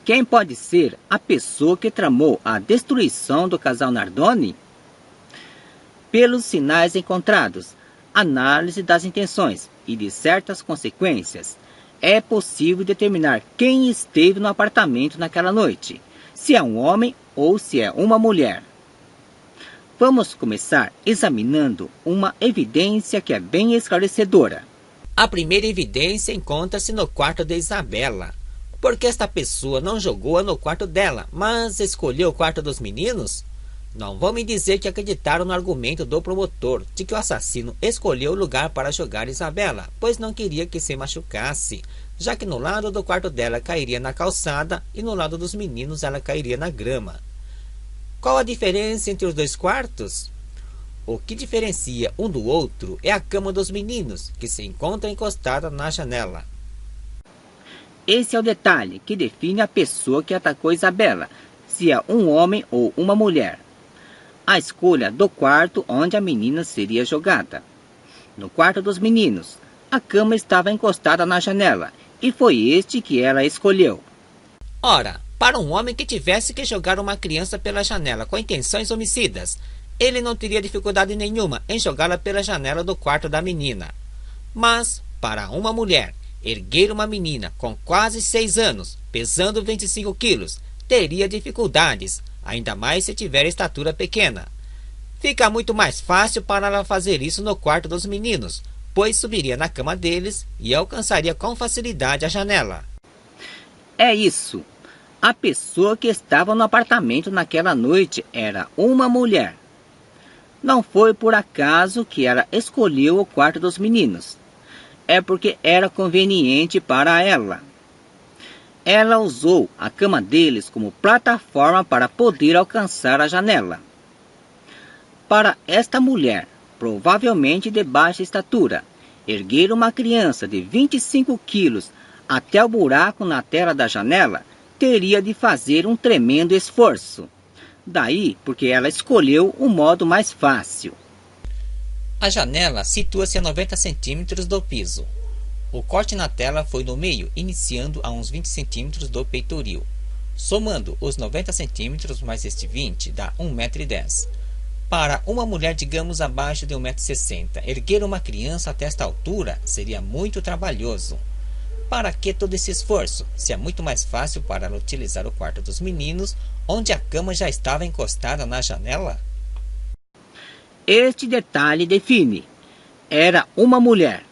Quem pode ser a pessoa que tramou a destruição do casal Nardoni? Pelos sinais encontrados, análise das intenções e de certas consequências, é possível determinar quem esteve no apartamento naquela noite, se é um homem ou se é uma mulher. Vamos começar examinando uma evidência que é bem esclarecedora. A primeira evidência encontra-se no quarto de Isabela. Por que esta pessoa não jogou-a no quarto dela, mas escolheu o quarto dos meninos? Não vão me dizer que acreditaram no argumento do promotor de que o assassino escolheu o lugar para jogar Isabela, pois não queria que se machucasse, já que no lado do quarto dela cairia na calçada e no lado dos meninos ela cairia na grama. Qual a diferença entre os dois quartos? O que diferencia um do outro é a cama dos meninos, que se encontra encostada na janela. Esse é o detalhe que define a pessoa que atacou Isabela, se é um homem ou uma mulher. A escolha do quarto onde a menina seria jogada. No quarto dos meninos, a cama estava encostada na janela, e foi este que ela escolheu. Ora, para um homem que tivesse que jogar uma criança pela janela com intenções homicidas, ele não teria dificuldade nenhuma em jogá-la pela janela do quarto da menina. Mas, para uma mulher, erguer uma menina com quase 6 anos, pesando 25 quilos, teria dificuldades, ainda mais se tiver estatura pequena. Fica muito mais fácil para ela fazer isso no quarto dos meninos, pois subiria na cama deles e alcançaria com facilidade a janela. É isso. A pessoa que estava no apartamento naquela noite era uma mulher. Não foi por acaso que ela escolheu o quarto dos meninos. É porque era conveniente para ela. Ela usou a cama deles como plataforma para poder alcançar a janela. Para esta mulher, provavelmente de baixa estatura, erguer uma criança de 25 quilos até o buraco na tela da janela teria de fazer um tremendo esforço. Daí porque ela escolheu o modo mais fácil. A janela situa-se a 90 centímetros do piso. O corte na tela foi no meio, iniciando a uns 20 centímetros do peitoril. Somando os 90 centímetros mais este 20 dá 1,10 m. Para uma mulher, digamos, abaixo de 1,60 m, erguer uma criança até esta altura seria muito trabalhoso. Para que todo esse esforço, se é muito mais fácil para ela utilizar o quarto dos meninos, onde a cama já estava encostada na janela? Este detalhe define: era uma mulher.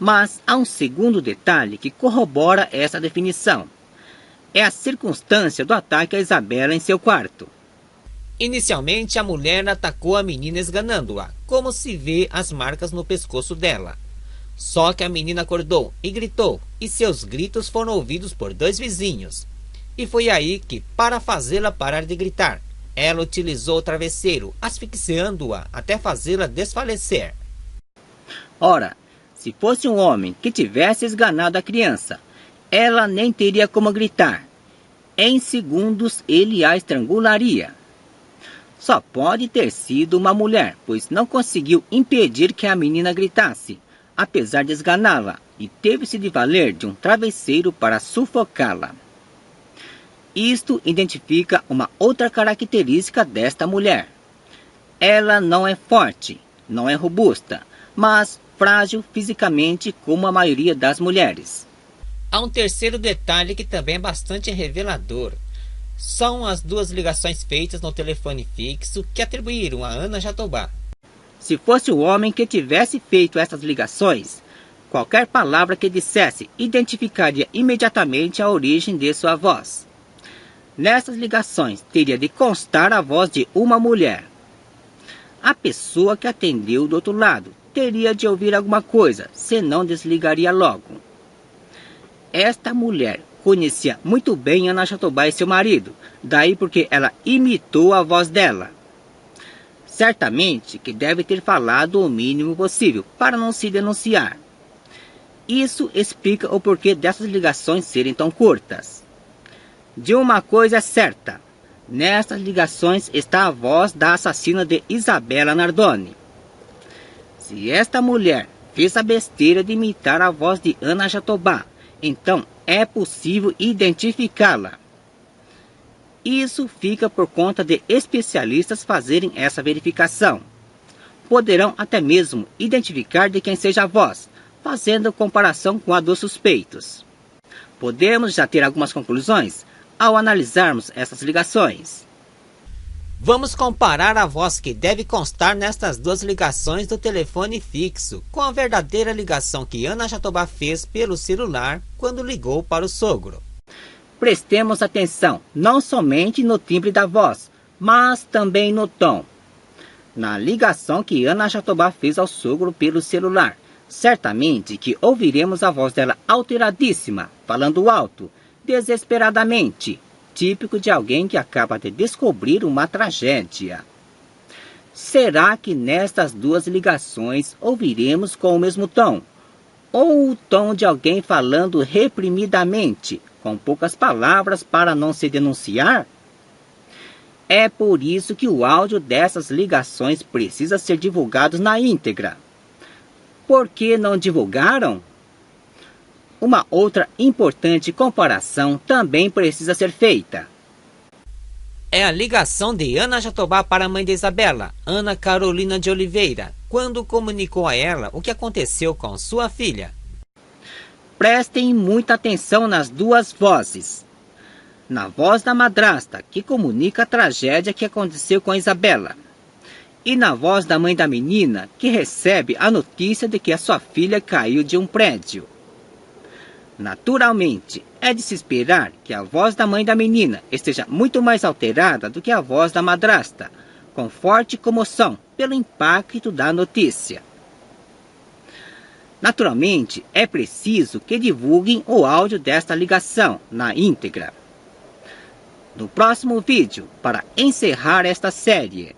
Mas há um segundo detalhe que corrobora essa definição. É a circunstância do ataque a Isabela em seu quarto. Inicialmente, a mulher atacou a menina esganando-a, como se vê as marcas no pescoço dela. Só que a menina acordou e gritou, e seus gritos foram ouvidos por 2 vizinhos. E foi aí que, para fazê-la parar de gritar, ela utilizou o travesseiro, asfixiando-a até fazê-la desfalecer. Ora, se fosse um homem que tivesse esganado a criança, ela nem teria como gritar. Em segundos ele a estrangularia. Só pode ter sido uma mulher, pois não conseguiu impedir que a menina gritasse, apesar de esganá-la, e teve-se de valer de um travesseiro para sufocá-la. Isto identifica uma outra característica desta mulher. Ela não é forte, não é robusta, mas frágil fisicamente como a maioria das mulheres. Há um terceiro detalhe que também é bastante revelador. São as 2 ligações feitas no telefone fixo que atribuíram a Ana Jatobá. Se fosse o homem que tivesse feito essas ligações, qualquer palavra que dissesse identificaria imediatamente a origem de sua voz. Nessas ligações teria de constar a voz de uma mulher. A pessoa que atendeu do outro lado teria de ouvir alguma coisa, senão desligaria logo. Esta mulher conhecia muito bem Ana Jatobá e seu marido, daí porque ela imitou a voz dela. Certamente que deve ter falado o mínimo possível para não se denunciar. Isso explica o porquê dessas ligações serem tão curtas. De uma coisa é certa, nessas ligações está a voz da assassina de Isabela Nardoni. Se esta mulher fez a besteira de imitar a voz de Ana Jatobá, então é possível identificá-la. Isso fica por conta de especialistas fazerem essa verificação. Poderão até mesmo identificar de quem seja a voz, fazendo comparação com a dos suspeitos. Podemos já ter algumas conclusões ao analisarmos essas ligações. Vamos comparar a voz que deve constar nestas duas ligações do telefone fixo com a verdadeira ligação que Ana Jatobá fez pelo celular quando ligou para o sogro. Prestemos atenção não somente no timbre da voz, mas também no tom. Na ligação que Ana Jatobá fez ao sogro pelo celular, certamente que ouviremos a voz dela alteradíssima, falando alto, desesperadamente, típico de alguém que acaba de descobrir uma tragédia. Será que nestas duas ligações ouviremos com o mesmo tom? Ou o tom de alguém falando reprimidamente, com poucas palavras para não se denunciar? É por isso que o áudio dessas ligações precisa ser divulgado na íntegra. Por que não divulgaram? Uma outra importante comparação também precisa ser feita. É a ligação de Ana Jatobá para a mãe de Isabela, Ana Carolina de Oliveira, quando comunicou a ela o que aconteceu com sua filha. Prestem muita atenção nas duas vozes. Na voz da madrasta, que comunica a tragédia que aconteceu com Isabela. E na voz da mãe da menina, que recebe a notícia de que a sua filha caiu de um prédio. Naturalmente, é de se esperar que a voz da mãe da menina esteja muito mais alterada do que a voz da madrasta, com forte comoção pelo impacto da notícia. Naturalmente, é preciso que divulguem o áudio desta ligação na íntegra. No próximo vídeo, para encerrar esta série,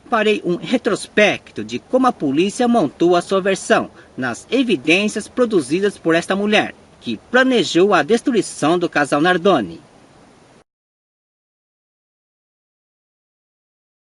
farei um retrospecto de como a polícia montou a sua versão nas evidências produzidas por esta mulher, que planejou a destruição do casal Nardoni.